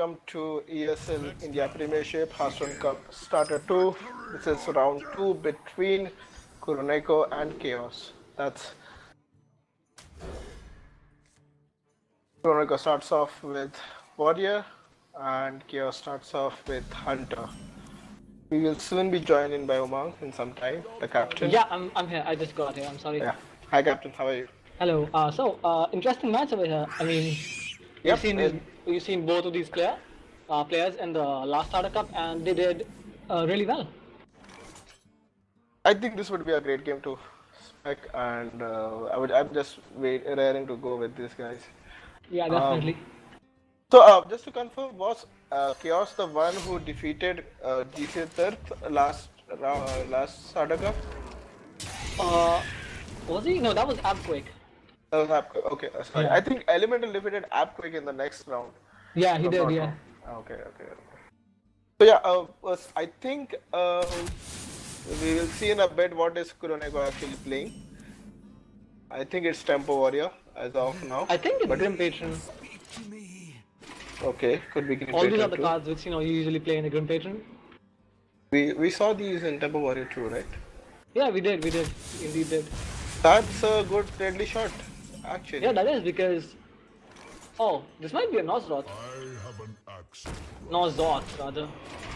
welcome to ESL India Premiership Hearthstone Cup Starter 2. This is round 2 between KuroNeko and Chaos. That's KuroNeko starts off with Warrior and Chaos starts off with Hunter. We will soon be joined in by Umang in some time, the captain. Yeah, I'm here. I just got here. I'm sorry. Yeah. Hi, Captain. How are you? Hello. Interesting match over here. I mean, Yep. you've seen both of these players in the last starter cup, and they did really well. I think this would be a great game to spec, and I'm just raring to go with these guys. Yeah, definitely. So, just to confirm, was Chaos the one who defeated GC Tirth last starter cup? Was he? No, that was Abquake. That was okay, sorry. Yeah. I think Elemental defeated Appquick in the next round. Yeah, he if I'm did. not Yeah. wrong. Okay. So yeah, I think we will see in a bit what is KuroNeko actually playing. I think it's Tempo Warrior as of now. I think it's Grim Patron. Okay, could be Grim All these Patron are the too. cards which you usually play in the Grim Patron. We saw these in Tempo Warrior too, right? Yeah, we did. Indeed did. That's a good deadly shot, actually. Yeah, that is because. Oh, this might be a Nosroth. Nozot, rather.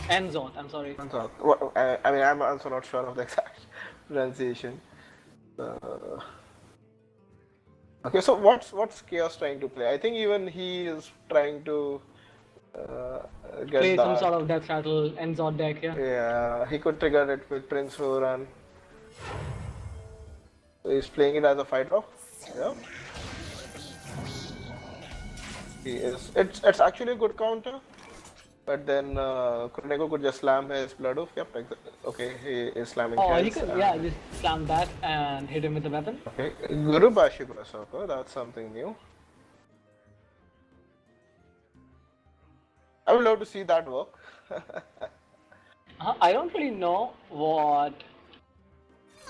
Enzot, I'm sorry. I mean, I'm also not sure of the exact pronunciation. Okay, so what's Chaos trying to play? I think even he is trying to get Play some that. sort of Death Rattle, Enzot deck, yeah. Yeah, he could trigger it with Prince Huron. So he's playing it as a fight drop. Yeah. He is. It's actually a good counter. But then KuroNeko could just slam his Blood Oath. Yep, okay, he is slamming Oh, he heads. could, yeah, just slam that and hit him with the weapon. Okay, Guru Bashi Grasshopper, that's something new. I would love to see that work. I don't really know what,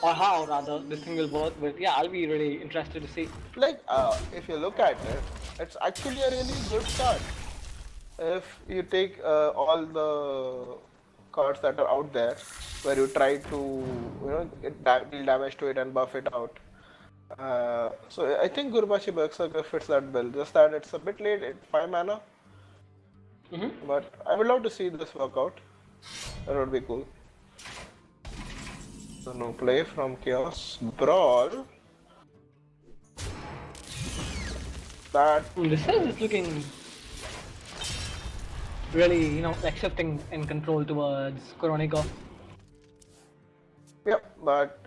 or how rather, this thing will work, but yeah, I'll be really interested to see. Like, if you look at it, it's actually a really good card. If you take all the cards that are out there, where you try to, deal damage to it and buff it out. So I think Gurbashi Berserker fits that bill. Just that it's a bit late, at 5 mana. But I would love to see this work out. That would be cool. So no play from Chaos. Brawl. This side is looking really, like shifting in control towards KuroNeko. Yep, but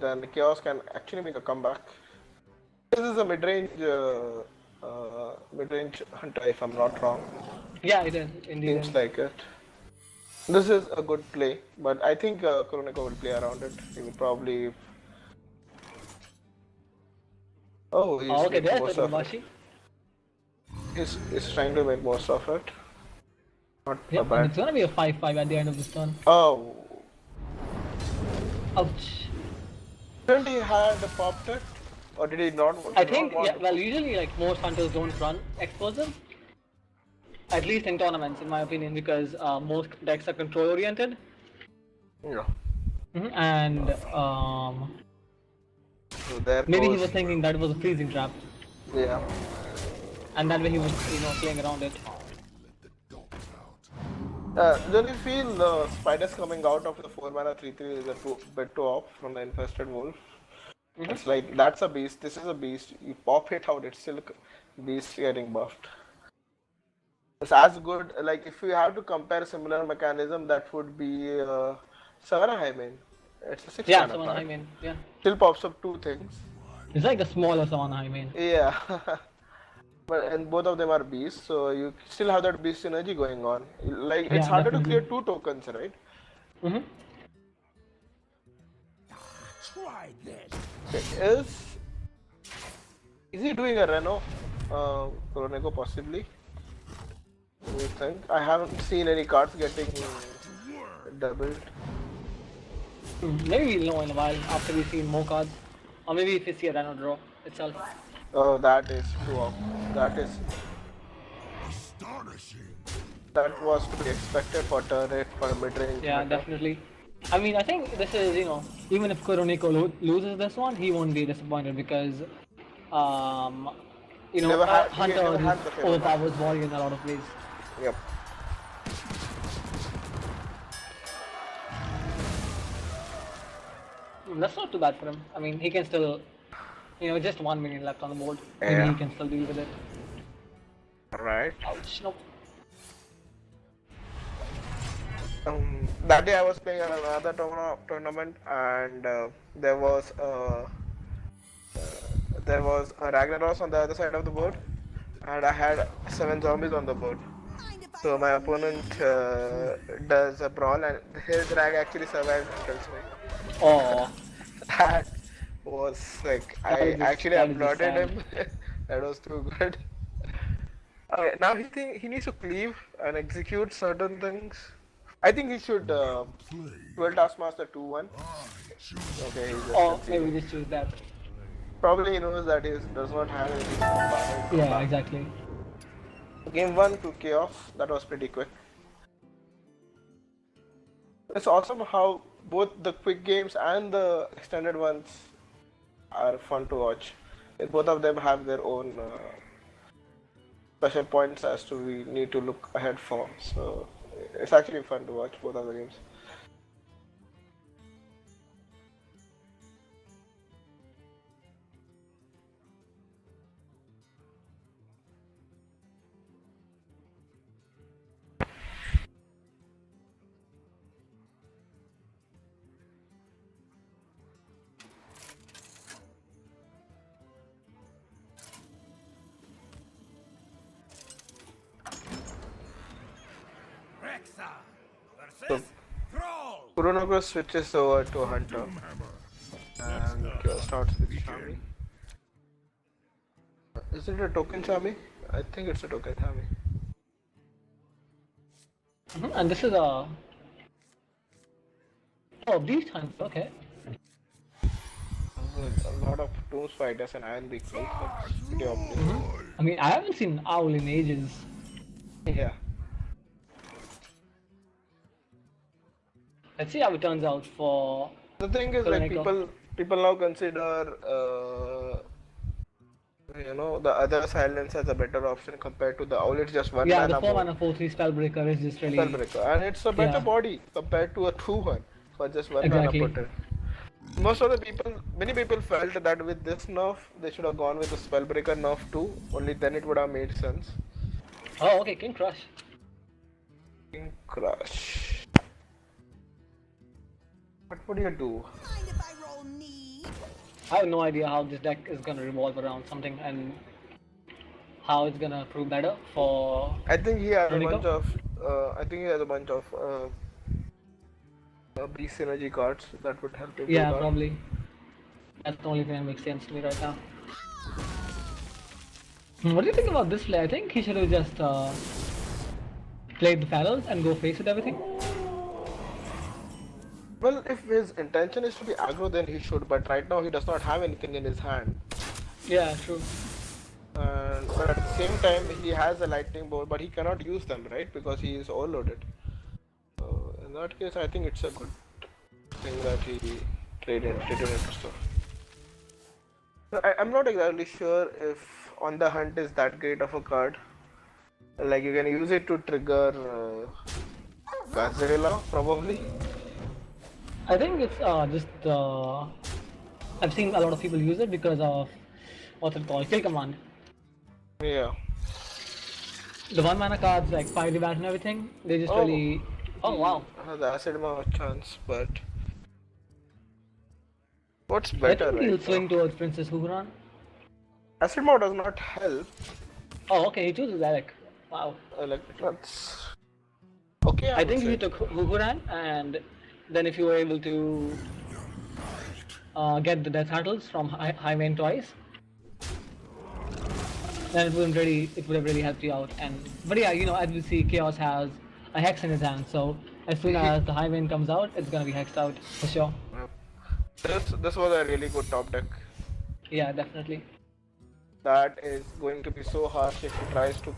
then Chaos can actually make a comeback. This is a mid-range hunter, if I'm not wrong. Yeah, it is, indeed. Seems like it. This is a good play, but I think KuroNeko will play around it. He will probably. Oh, he's okay, making there's most the of it. Gurbashi. He's trying to make most of it. Not Yep, a bad. and it's gonna be a 5-5 at the end of this turn. Oh, Ouch. didn't he had popped it, or did he not? I think, yeah, well, usually like most hunters don't run explosive. At least in tournaments, in my opinion, because most decks are control oriented. Yeah. And So there maybe he goes- was thinking that it was a freezing trap, Yeah. and that way he was, playing around it. Don't you feel the spiders coming out of the 4 mana 3/3 is a bit too off from the infested wolf? It's like that's a beast. This is a beast. You pop it out, it's still beast getting buffed. It's as good. Like if you have to compare similar mechanism, that would be Savannah Hymen. It's a 6 Yeah, mana Savannah, card. I mean, yeah. Still pops up 2 things. It's like the smaller Savannah, I mean. Yeah. And both of them are beasts, so you still have that beast energy going on. Like it's Yeah, harder definitely. to clear 2 tokens, right? Try this. Okay, is he doing a Reno? KuroNeko possibly? Do you think? I haven't seen any cards getting doubled. Maybe we'll know in a while after we see more cards, or maybe if we see a Rhino draw itself. Oh, that is too off. That is. Astonishing. that was to be expected for turret, for mid-range Yeah, meta. definitely. I mean, I think this is, even if KuroNeko loses this one, he won't be disappointed because, um, He Hunter never just had the favor buff. overpowers Warrior in a lot of ways. Yep. That's not too bad for him. I mean, he can still, just 1 million left on the board. Maybe Yeah. he can still deal with it. Right. Ouch, nope. That day I was playing at another tournament, and there was a Ragnaros on the other side of the board, and I had 7 zombies on the board. So my opponent does a brawl, and his rag actually survived and kills me. Oh, That was like I actually that is just applauded sad. him. That was too good. Okay, now he needs to cleave and execute certain things. I think he should 12 Taskmaster 2-1. Okay, he's just Or maybe conceding. just choose that. Probably he knows that he does not have anything to come Yeah, back. exactly. Game 1 to chaos. That was pretty quick. It's awesome how both the quick games and the extended ones are fun to watch. Both of them have their own special points as to we need to look ahead for. So it's actually fun to watch both of the games. So KuroNeko switches over to Hunter and starts with Shami. Is it a token Shami? I think it's a token Shami. And this is a. Oh, Beast Hunter, okay. A lot of Tombs Fighters and Iron Beacons. That's pretty obvious. I mean, I haven't seen Owl in ages. Yeah. Let's see how it turns out for The thing is, like KuroNeko. people now consider the other silence as a better option compared to the owl. It's just one Yeah, the mana 4 more mana 4/3 Spellbreaker is just really. spellbreaker, and it's a better Yeah, body compared to a 2-1 for just one mana exactly. potent. Many people felt that with this nerf, they should have gone with the spellbreaker nerf too. Only then it would have made sense. Oh, okay, King Crush. King Crush. What would you do? I have no idea how this deck is gonna revolve around something and how it's gonna prove better for I think he has a KuroNeko. bunch of. Beast synergy cards that would help him do Yeah, that. probably. That's the only thing that makes sense to me right now. What do you think about this play? I think he should have just played the Pharaohs and go face with everything. Well, if his intention is to be aggro, then he should. But right now, he does not have anything in his hand. Yeah, true. But at the same time, he has a lightning bolt, but he cannot use them, right? Because he is overloaded. So in that case, I think it's a good thing that he traded into stuff. I'm not exactly sure if on the hunt is that great of a card. Like you can use it to trigger Godzilla, probably. I think it's just I've seen a lot of people use it because of what's it called? Kill command. Yeah. The 1 mana cards like fire Bat and everything, they just Oh, really. Oh wow. has acid more chance, but what's I better think right he'll now? swing towards Princess Huguran. Acid mode does not help. Oh, okay, he chooses Alec. Wow. Like that's okay. I Would think say. he took Huguran, and then if you were able to get the Death Rattles from Highway twice, then it would have really helped you out. But yeah, as we see, Chaos has a Hex in his hand, so as soon as the Highway comes out, it's gonna be hexed out for sure. This was a really good top deck. Yeah, definitely. That is going to be so harsh if he tries to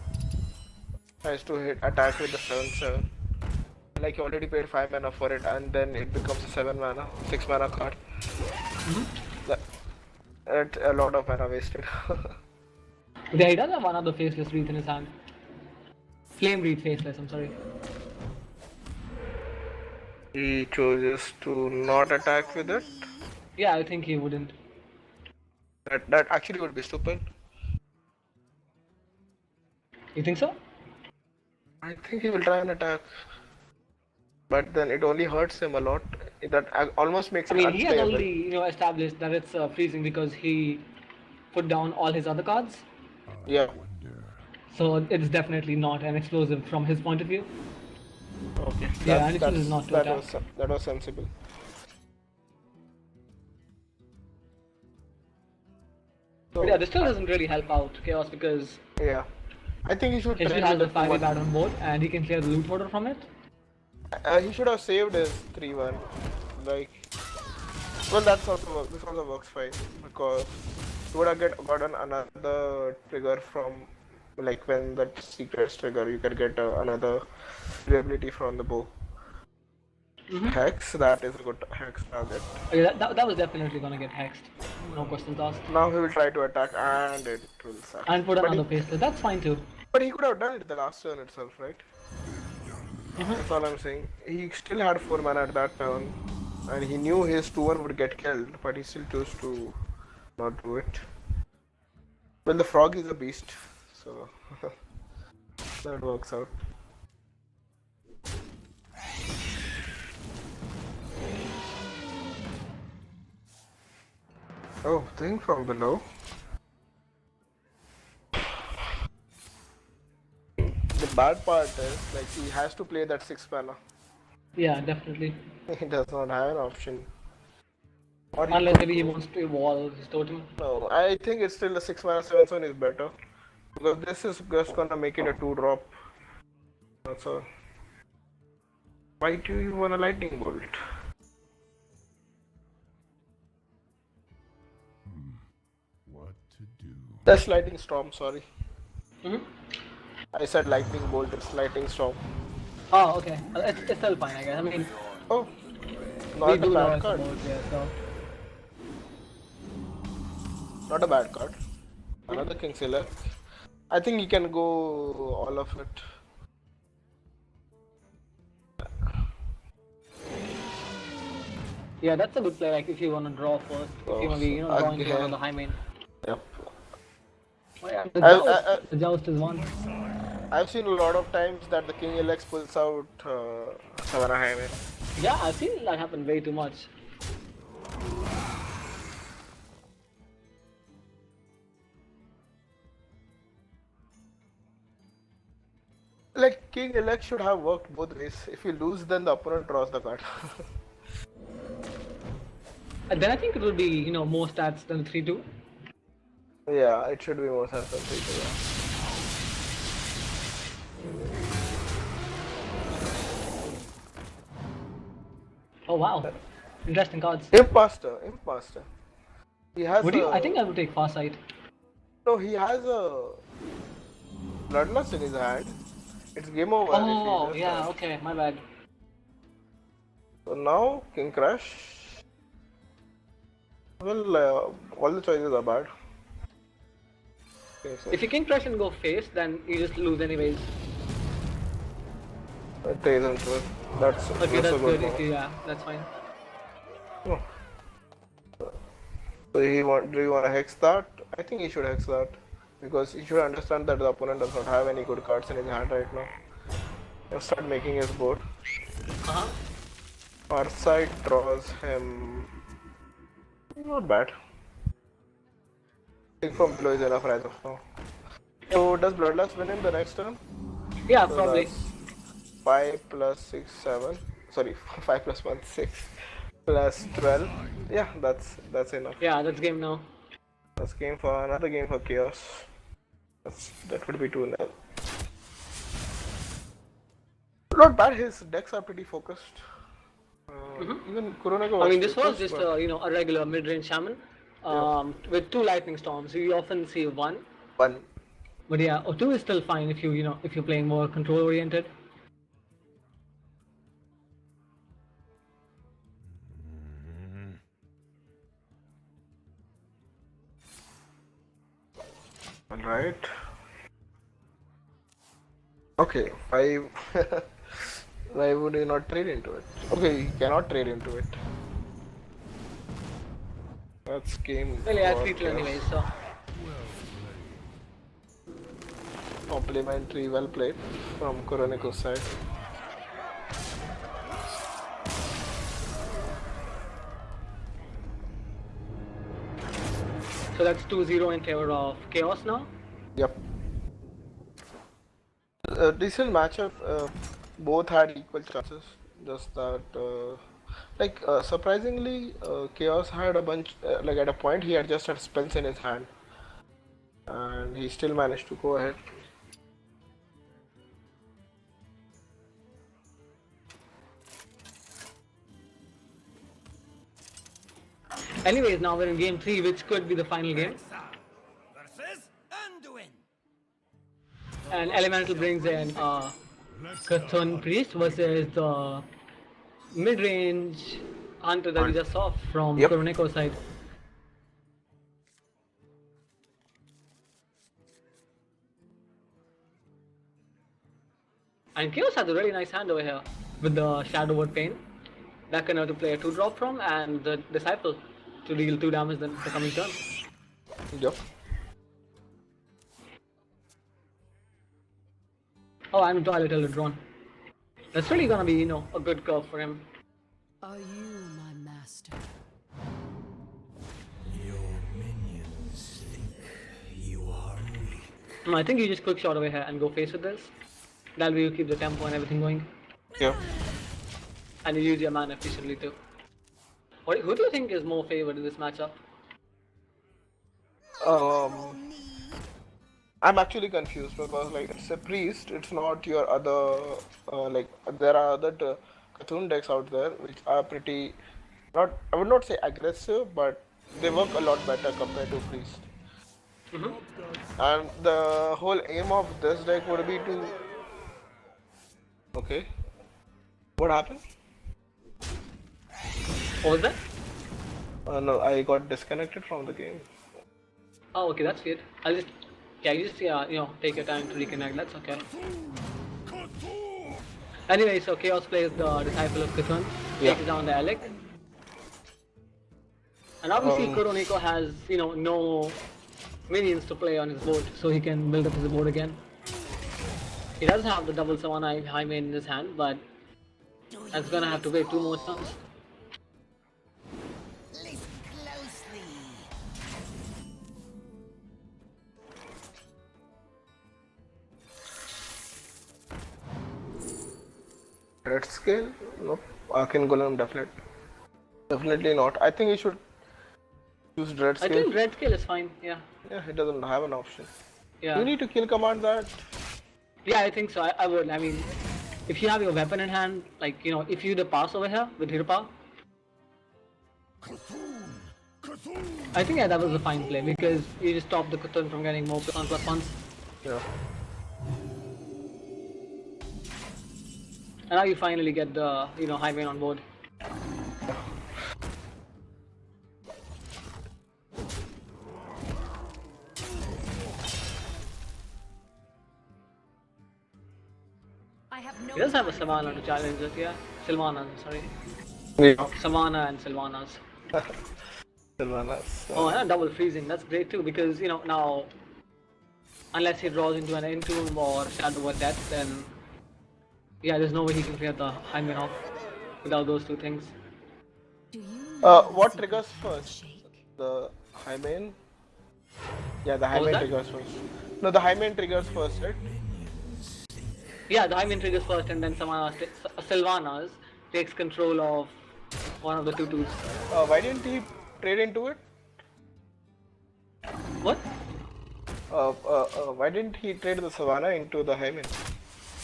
Tries to hit attack with the 7/7. Like you already paid 5 mana for it, and then it becomes a 7 mana, 6 mana card. That, that's a lot of mana wasted. Yeah, he does have one other faceless wreath in his hand. Flame wreath faceless, I'm sorry. He chooses to not attack with it. Yeah, I think he wouldn't. That actually would be stupid. You think so? I think he will try and attack, but then it only hurts him a lot. That almost makes I it mean, he has unplayable. already, established that it's freezing because he put down all his other cards. Yeah. So it's definitely not an explosive from his point of view. Okay. Yeah, and he chooses not to attack. That was sensible. But yeah, So this still doesn't really help out Chaos because yeah, I think he should he still trade has with the the 5 2/1. bad on board and he can clear the loot order from it. He should have saved his 3/1. Like, well, this also works fine because he would have gotten another trigger from, like, when that secrets trigger, you can get another ability from the bow. Hex, that is a good hex target. Okay, that was definitely gonna get hexed. No questions asked. Now he will try to attack and it will suck. And put another faceless. That's fine too. But he could have done it the last turn itself, right? That's all I'm saying. He still had 4 mana at that turn, and he knew his 2/1 would get killed, but he still chose to not do it. Well, the frog is a beast, so that works out. Oh, thing from below. The bad part is, like, he has to play that 6 mana. Yeah, definitely. He does not have an option. Or he Unless could maybe he go. wants to evolve his totem. No, I think it's still the 6 mana 7/7 is better. Because this is just gonna make it a 2 drop. That's all. Why do you want a lightning bolt? What to do? That's lightning storm, sorry. Mm-hmm. I said lightning bolt, it's lightning storm. Oh, okay. It's still fine, I guess. I mean, Oh, we not a do know bad it's card. about here, so. Not a bad card. Another King Sealer. I think you can go all of it. Yeah, that's a good play, like if you want to draw first. If you Oh, want to be, so draw into again. another high main. Yep. Oh, yeah, I, the joust is one. I've seen a lot of times that the King Elex pulls out Savannah Highway. Yeah, I've seen that happen way too much. Like, King Elex should have worked both ways. If you lose, then the opponent draws the card. And then I think it will be, more stats than 3-2. Yeah, it should be more sensitive. Yeah. Oh wow. Interesting cards. Imposter. He has Would you? a I think I would take Farsight. no. He has a bloodlust in his hand. It's game over if he Oh, does yeah, that. okay, my bad. So now King Crush. Well, all the choices are bad. Okay, so If you King Crush and go face, then you just lose anyways. it isn't good. That's Okay, also that's good. move. If you, yeah, that's fine. Oh. So do you want to hex that? I think he should hex that. Because he should understand that the opponent does not have any good cards in his hand right now. He'll start making his board. Uh-huh. Farsight draws him. Not bad. I think from below is enough right of now. So does Bloodlust win him the next turn? Yeah, So probably. that's 5 plus 6, 7. Sorry, 5 plus 1, 6. Plus 12. Yeah, that's enough. Yeah, that's game now. That's another game for Chaos. That would be 2-0. Not bad, his decks are pretty focused. Even KuroNeko was I mean, this was focused, just but a regular mid-range shaman yeah. with 2 lightning storms. You often see one. One. But yeah, O2 is still fine if if you're playing more control oriented. Alright. Okay, 5. Why would you not trade into it? Okay, you cannot trade into it. That's game Well, yeah, it's for lethal chaos. anyway, so. Complimentary, well played from KuroNeko's side. So that's 2-0 in favor of Chaos now. Yep. Decent matchup. Both had equal chances. Just that, surprisingly, Chaos had a bunch. Like at a point, he had just had spells in his hand, and he still managed to go ahead. Anyways, now we're in game 3, which could be the final game. Versus Anduin. And Elemental brings in Cthulhu Priest versus the mid-range hunter that we just saw from Yep. KuroNeko's side. And Chaos has a really nice hand over here with the Shadow Word Pain that can to play a 2-drop from and the Disciple to deal 2 damage the coming turn. Yep. Oh, and Twilight Elder drawn. That's really gonna be, a good curve for him. Are you my master? Your minions think you are weak. I think you just quick shot over here and go face with this. That'll be you keep the tempo and everything going. Yep. And you use your mana efficiently too. Who do you think is more favored in this matchup? I'm actually confused because like it's a priest, it's not your other there are other Cthulhu decks out there which are pretty not I would not say aggressive, but they work a lot better compared to priest. And the whole aim of this deck would be to okay. What happened? What was that? No, I got disconnected from the game. Oh, okay, that's weird. You just take your time to reconnect. That's okay. Anyway, so Chaos plays the Disciple of Cthulhu, Yeah. takes down the Alec. And obviously KuroNeko has, no minions to play on his board, so he can build up his board again. He does have the double Savannah high main in his hand, but that's gonna have to wait 2 more turns. Listen closely. Red scale? Nope. Arcane Golem definitely not. I think he should use red I scale. think red scale is fine, yeah. Yeah, he doesn't have an option. Yeah. You need to kill command that. Yeah, I think so. I would. I mean, if you have your weapon in hand, like, if you do pass over here with Hirpa, I think that was a fine play because you just stop the Cthulhu from getting more +1/+1s. Yeah. And now you finally get the, high main on board. I have no He does have a time Savannah to challenge it, yeah. Sylvanas, sorry. Yeah. Savannah and Sylvanas. Sylvanas. Oh, and double freezing, that's great too because, now, unless he draws into an Entomb or Shadow or Death, then, yeah, there's no way he can clear the high main off without those 2 things. Do you know the What secret triggers of first? shake? The high main? Yeah, the high was main that? triggers first. No, the high main triggers first, right? Yeah, the high main triggers first and then Sylvanas takes control of one of the 2/2s. Why didn't he trade into it? What? Why didn't he trade the Savannah into the high main?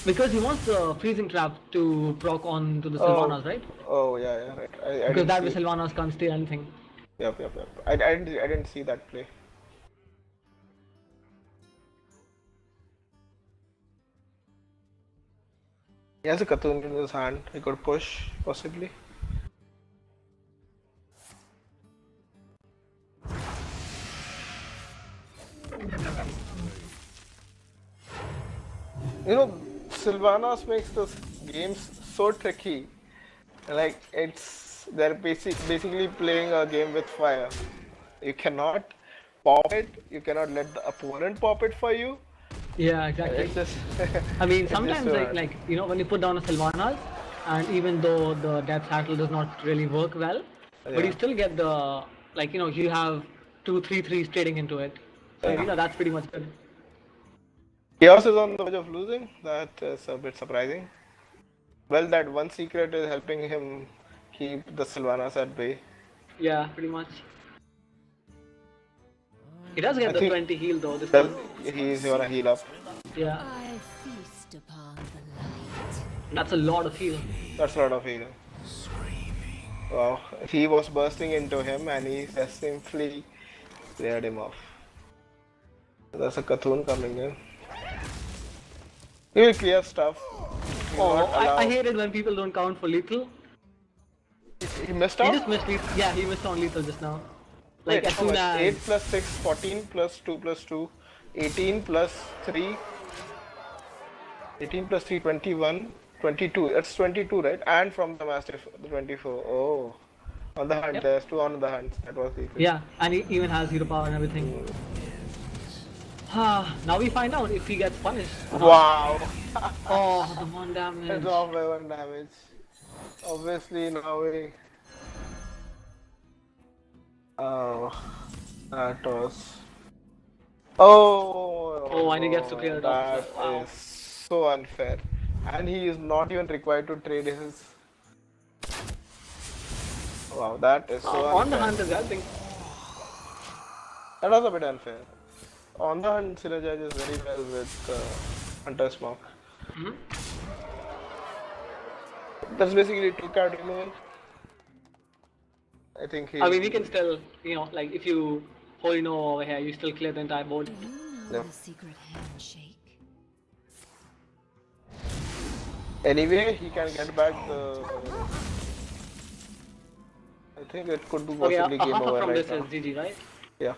Because he wants the freezing trap to proc on to the Sylvanas, right? Oh, yeah, right. I Because didn't that way see. Sylvanas can't steal anything. Yep. I didn't see that play. He has a Cthulhu in his hand. He could push, possibly. Sylvanas makes those games so tricky. Like they're basically playing a game with fire. You cannot pop it. You cannot let the opponent pop it for you. Yeah, exactly. It's just I mean, it's just sometimes so hard. when you put down a Sylvanas, and even though the Death Rattle does not really work well, but you Yeah. still get the you have 2 3 threes trading into it. So Yeah. that's pretty much good. Chaos is on the verge of losing. That is a bit surprising. Well, that one secret is helping him keep the Sylvanas at bay. Yeah, pretty much. He does I get the think 20 heal though this well one. he's gonna heal up. Yeah, I feast upon the light. that's a lot of heal. That's a lot of healing. Wow, he was bursting into him and he just simply cleared him off. There's a Cthulhu coming in. He will clear stuff. He will Oh, not allow. I hate it when people don't count for lethal. He missed He out? just missed lethal. Yeah, he missed on lethal just now. Like Wait, as how soon much? as 8 plus 6, 14 plus 2 plus 2, 18 plus 3, 18 plus 3, 21, 22. That's 22, right? And from the Mastiff, the 24. Oh. On the hunt, Yep. there's 2 on the hunt. That was the Yeah, and he even has hero power and everything. Now we find out if he gets punished. Wow! Oh, the 1 It's damage. off by 1 damage. Obviously, now we. Oh, that was. Oh, Oh, and he gets to clear it off. that Wow. is so unfair. And he is not even required to trade his. Wow, that is so On the unfair. hunt is helping. That was a bit unfair. On the hunt, synergizes very well with Hunter's Mark. That's basically 2 card removal. I think he. I mean, we can still, like if you hold no over here, you still clear the entire board. Do you know Yep. the secret handshake? Anyway, he can get back the. I think it could be Okay, possibly game half over from right this now. is GG, right? Yeah.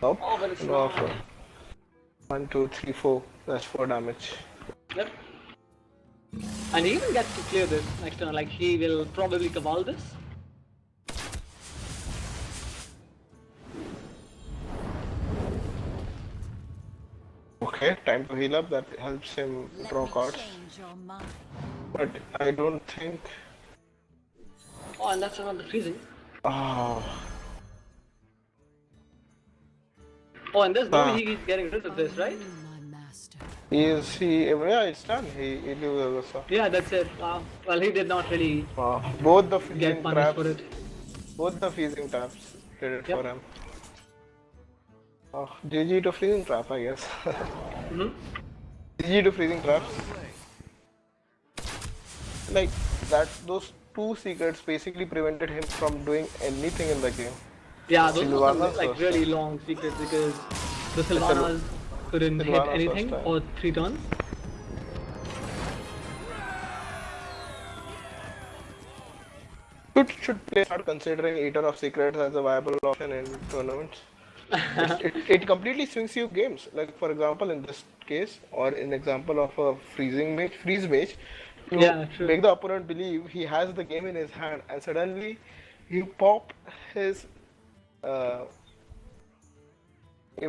Nope. Oh, but it's No not. offer. 1, 2, 3, 4. That's 4 damage. Yep. And he even gets to clear this next turn. Like he will probably cabal this. Okay, time to heal up. That helps him Let draw me cards. change your mind. But I don't think. Oh, and that's another freezing. Oh. Oh, and there's no Ah. way he's getting rid of this, Are right? you my master? Yeah, it's done. He do so. Yeah, that's it. Wow. Well, he did not really Wow. Both the get freezing punished traps. for it. Both the freezing traps did it Yep. for him. Oh, GG to freezing trap, I guess. Hmm. GG to freezing traps. Like that, those 2 secrets basically prevented him from doing anything in the game. Yeah, those were some Sylvanas like was really long secrets because the Sylvanas couldn't hit Sylvanas was anything tough. for 3 turns. Should play start considering Eater of Secrets as a viable option in tournaments. it completely swings you games. Like for example, in this case, or in example of a freeze mage, you Yeah, true. make the opponent believe he has the game in his hand, and suddenly you pop his. Uh,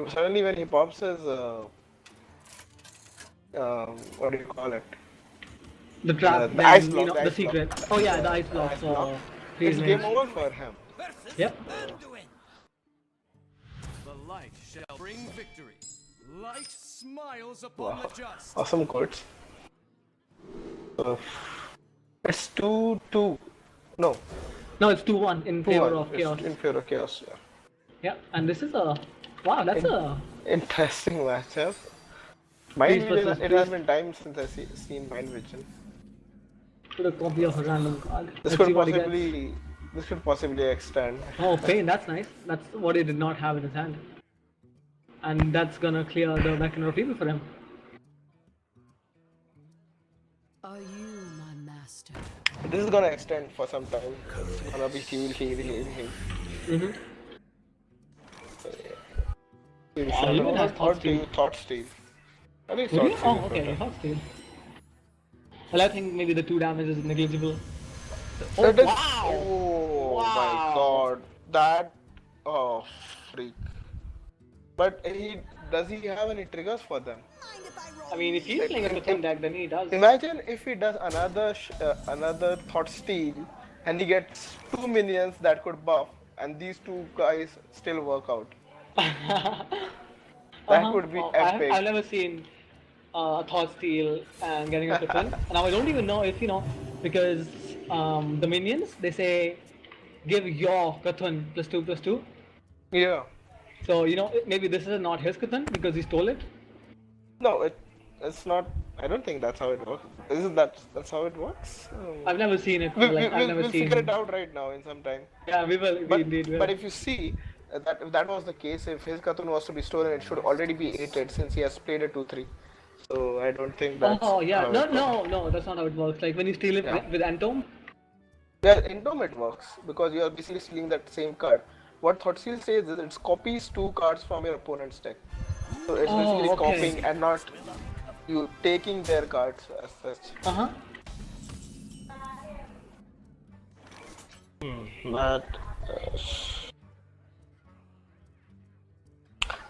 Suddenly, when he pops his, what do you call it? The trap, The then ice block, the the ice block. secret. Oh yeah, the ice block Ice for block. freeze It's game mage. over for him. Yep. The light shall bring victory. Light smiles upon Wow. the just. Awesome quotes. It's 2-2. No, No, it's 2-1 in 2-1. favor of It's chaos. in favor of chaos. Yeah. Yeah, and this is a wow. That's a Interesting matchup. Mind Priest Vision, versus it has Priest. been time since I've seen Mind Vision. put a copy of a random card. This Let's could see what he gets. possibly extend. Oh, Pain, that's nice. That's what he did not have in his hand. And that's gonna clear the back end of people for him. Are you my master? This is gonna extend for some time. It's gonna be heal, heal, heal, heal. Mm-hmm. You Oh, he shadow even has or thought do steal. you thought steal? I think Would thought you? steal Oh, is okay, better. thought steal. Well, I think maybe the 2 damage is negligible. Oh, It is. wow! Oh my Wow! god, that. Oh freak. But he have any triggers for them? I mean, if he's Like, playing a Cthulhu deck, then he does. imagine if he does another thought steal and he gets 2 minions that could buff, and these two guys still work out. That would be Well, I've epic. never seen a Thought Steal and getting a Cthulhu. And now I don't even know if, because the minions, they say give your Cthulhu +2/+2. Yeah. So, maybe this is not his Cthulhu because he stole it. No, it's not. I don't think that's how it works. Isn't that's how it works? I've never seen it. We'll, Like, we'll, I've we'll never we'll figure seen. it out right now in some time. Yeah, we will. We But indeed will. but if you see that if that was the case, if his Katun was to be stolen, it should already be 8-8 since he has played a 2-3. So I don't think that's Oh, yeah. how No, it works. no, no. That's not how it works. Like, when you steal it Yeah. with Antome. Yeah, in Dome it works because you are basically stealing that same card. What Thought Seal says is it copies 2 cards from your opponent's deck. So it's basically Oh, okay. copying and not you taking their cards as such. Uh-huh. But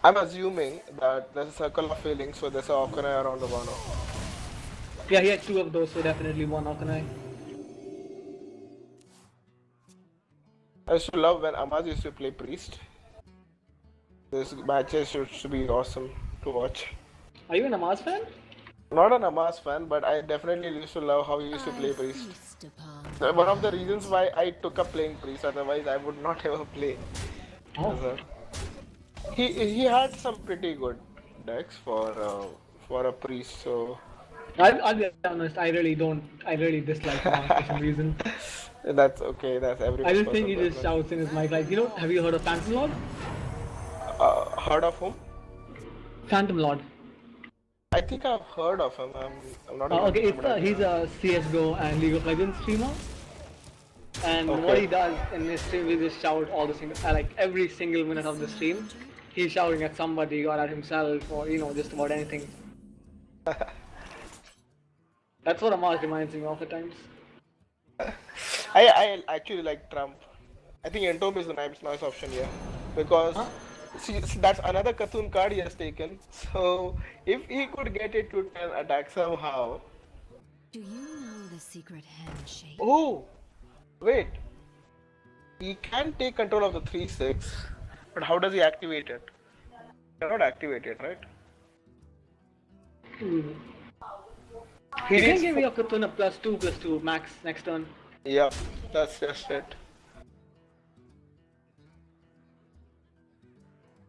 I'm assuming that there's a circle of feelings, so there's a Okane around the Wano. Yeah, he had 2 of those, so definitely one Arcanine. I used to love when Amaz used to play Priest. These matches used to be awesome to watch. Are you an Amaz fan? Not an Amaz fan, but I definitely used to love how he used to play I Priest. feast upon One of the reasons why I took up playing Priest, otherwise I would not ever play. Oh. As a- He had some pretty good decks for a Priest, so I'll be honest, I really dislike Amaz for some reason. that's okay. That's I everyone's just think personal he just preference. shouts in his mic like, have you heard of Phantom Lord? Heard of whom? Phantom Lord. I think I've heard of him. I'm not even Okay, sure, but I think he's a CS:GO and League of Legends streamer. And what Okay. he does in his stream, he just shout all the like every single minute of the stream, he's shouting at somebody or at himself or just about anything. That's what Amaz reminds me of at times. I actually like Trump. I think Entomb is the nice option here because Huh? see, that's another Cthulhu card he has taken. So if he could get it to 10 attack somehow. Do you know the secret handshake? Oh, wait. He can take control of the 3/6, but how does he activate it? He cannot activate it, right? Hmm. He You can needs give fo- your Katuna +2/+2 max next turn. Yeah, that's just it.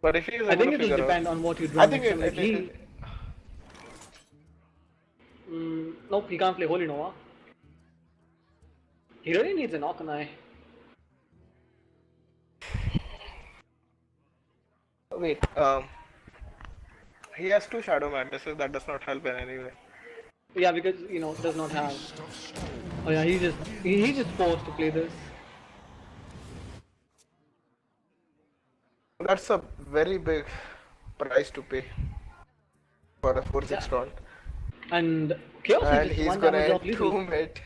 But if he is I able think to it will figure depend out, on what you draw I think next turn. Like nope, he can't play Holy Nova. He really needs an Arcanine. wait, he has 2 Shadow Madnesses. That does not help in any way. Yeah, because does not have. Oh yeah, he's just forced to play this. That's a very big price to pay for a 4/6 Yeah. taunt. And Chaos is And just he's 1 gonna damage off lethal. entomb it.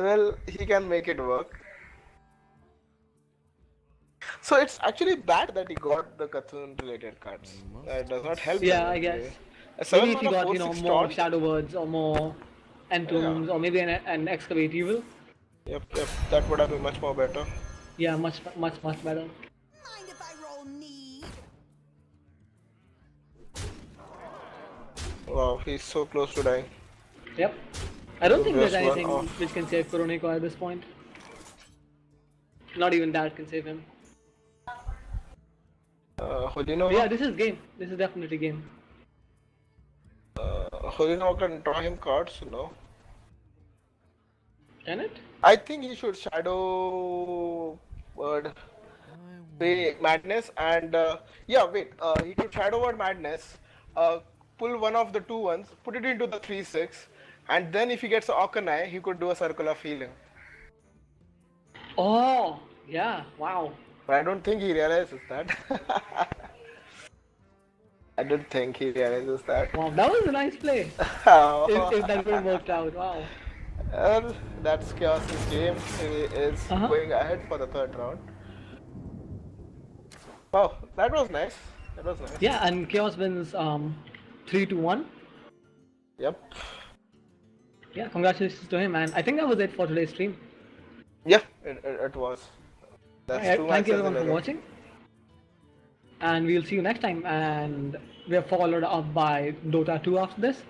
Well, he can make it work. So it's actually bad that he got the Cthulhu related cards. That does not help Yeah, him I in guess. any way. A Maybe 7 if he mana got 4/6 more taunt. Shadow Words or more Entombs or maybe an Excavate Evil. Yep, that would have been much more better. Yeah, much better. Mind if I roll knee? Wow, he's so close to dying. Yep. I don't think there's Just one anything off. which can save KuroNeko at this point. Not even that can save him. Holino, Yeah, this is game. This is definitely game. Holino can draw him cards, no? Can it? I think he should Shadow Word Madness and yeah, wait. He could Shadow Word Madness, pull one of the two ones, put it into the 3-6, and then if he gets Okanai, he could do a circle of healing. Oh, yeah, wow. But I don't think he realizes that. I don't think he realizes that. Wow, that was a nice play. If that would have worked out, wow. Well, that's Chaos's game. He is Uh-huh. going ahead for the third round. Wow, that was nice. That was nice. Yeah, and Chaos wins 3-1. Yep. Yeah, congratulations to him, and I think that was it for today's stream. Yeah, it was. That's Alright, two thank you matches in everyone a for row. watching, and we'll see you next time. And we are followed up by Dota 2 after this.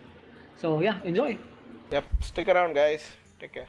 So yeah, enjoy. Yep, stick around, guys. Take care.